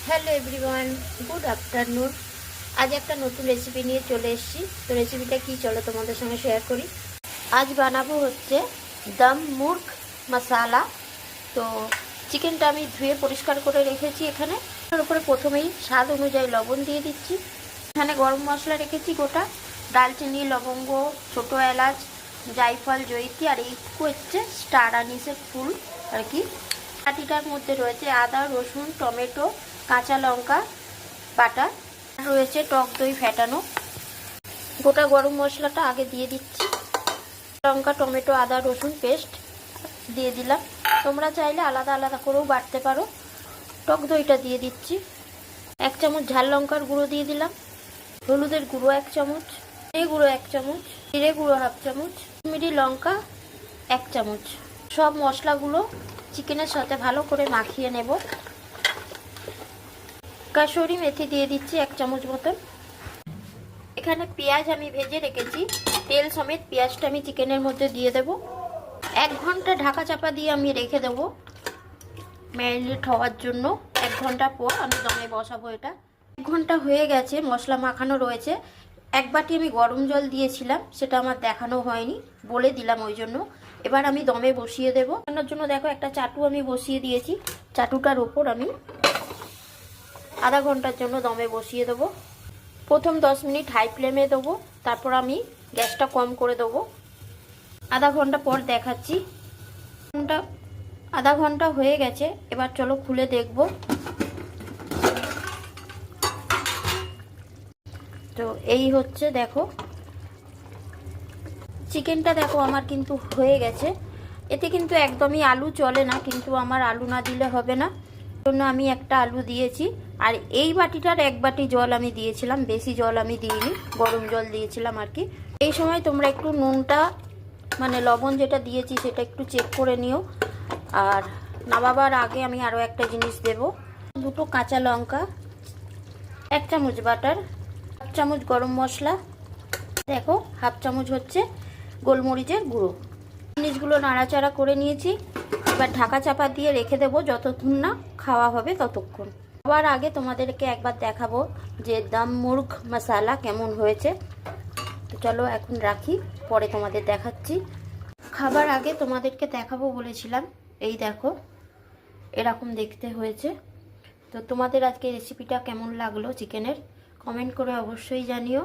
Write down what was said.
Hello everyone, good afternoon. আজ একটা নতুন রেসিপি নিয়ে চলে এসেছি। তো রেসিপিটা কি, চলো তোমাদের সঙ্গে শেয়ার করি। আজ বানাবো হচ্ছে দম মুর্গ মশালা। তো চিকেনটা আমি ধুয়ে পরিষ্কার করে রেখেছি এখানে। তার উপরে প্রথমেই স্বাদ অনুযায়ী লবণ দিয়ে দিচ্ছি। এখানে গরম মশলা রেখেছি গোটা, দালচিনি, লবঙ্গ, ছোটো এলাচ, জায়ফল, জয়িত্রী, আর এইটুকু হচ্ছে স্টার আনিসের ফুল আর কি। বাটিটার মধ্যে রয়েছে আদা, রসুন, টমেটো, কাঁচা লঙ্কা বাটা, রয়েছে টক দই ফেটানো। গোটা গরম মশলাটা আগে দিয়ে দিচ্ছি। লঙ্কা, টমেটো, আদা, রসুন পেস্ট দিয়ে দিলাম। তোমরা চাইলে আলাদা আলাদা করেও বাটতে পারো। টক দইটা দিয়ে দিচ্ছি। 1 চামচ ঝাল লঙ্কার গুঁড়ো দিয়ে দিলাম। হলুদের গুঁড়ো 1 চামচ, জিরে গুঁড়ো 1 চামচ, জিরে গুঁড়ো 1/2 চামচ, কাশ্মীরি লঙ্কা 1 চামচ। সব মশলাগুলো চিকেনের সাথে ভালো করে মাখিয়ে নেব। কাসুরি মেথি দিয়ে দিচ্ছি 1 চামচ মতন। এখানে পেঁয়াজ আমি ভেজে রেখেছি, তেল সমেত পেঁয়াজটা আমি চিকেনের মধ্যে দিয়ে দেব। 1 ঘন্টা ঢাকা চাপা দিয়ে আমি রেখে দেব ম্যারিনেট হওয়ার জন্য। 1 ঘন্টা পর আমি দমে বসাবো এটা। 1 ঘন্টা হয়ে গেছে, মশলা মাখানো রয়েছে। 1 বাটি আমি গরম জল দিয়েছিলাম, সেটা আমার দেখানো হয়নি, বলে দিলাম ওই জন্য। এবার আমি দমে বসিয়ে দেবো। রান্নার জন্য দেখো একটা চাটু আমি বসিয়ে দিয়েছি। চাটুটার ওপর আমি আধা ঘন্টার জন্য দমে বসিয়ে দেবো। প্রথম 10 মিনিট হাই ফ্লেমে দেবো, তারপর আমি গ্যাসটা কম করে দেবো। আধা ঘন্টা পর দেখাচ্ছি। আধা ঘন্টা হয়ে গেছে, এবার চলো খুলে দেখব। তো এই হচ্ছে, দেখো চিকেনটা দেখো আমার কিন্তু হয়ে গেছে। এতে কিন্তু একদমই আলু চলে না, কিন্তু আমার আলু না দিলে হবে না, জন্য আমি একটা আলু দিয়েছি। আর এই বাটিটার 1 বাটি জল আমি দিয়েছিলাম, বেশি জল আমি দিইনি, গরম জল দিয়েছিলাম আর কি। এই সময় তোমরা একটু নুনটা, মানে লবণ যেটা দিয়েছি সেটা একটু চেক করে নিও। আর নামাবার আগে আমি আরও একটা জিনিস দেব, 2টো কাঁচা লঙ্কা, 1 চামচ বাটার, 1 চামচ গরম মশলা, দেখো 1/2 চামচ হচ্ছে গোলমরিচের গুঁড়ো। জিনিসগুলো নাড়াচাড়া করে নিয়েছি। এবার ঢাকা চাপা দিয়ে রেখে দেবো যতক্ষণ না খাওয়া হবে ততক্ষণ। খাওয়ার আগে তোমাদেরকে একবার দেখাবো যে দম মুর্গ মশালা কেমন হয়েছে। তো চলো এখন রাখি, পরে তোমাদের দেখাচ্ছি। খাবার আগে তোমাদেরকে দেখাবো বলেছিলাম, এই দেখো এরকম দেখতে হয়েছে। তো তোমাদের আজকে রেসিপিটা কেমন লাগলো চিকেনের, কমেন্ট করে অবশ্যই জানিও।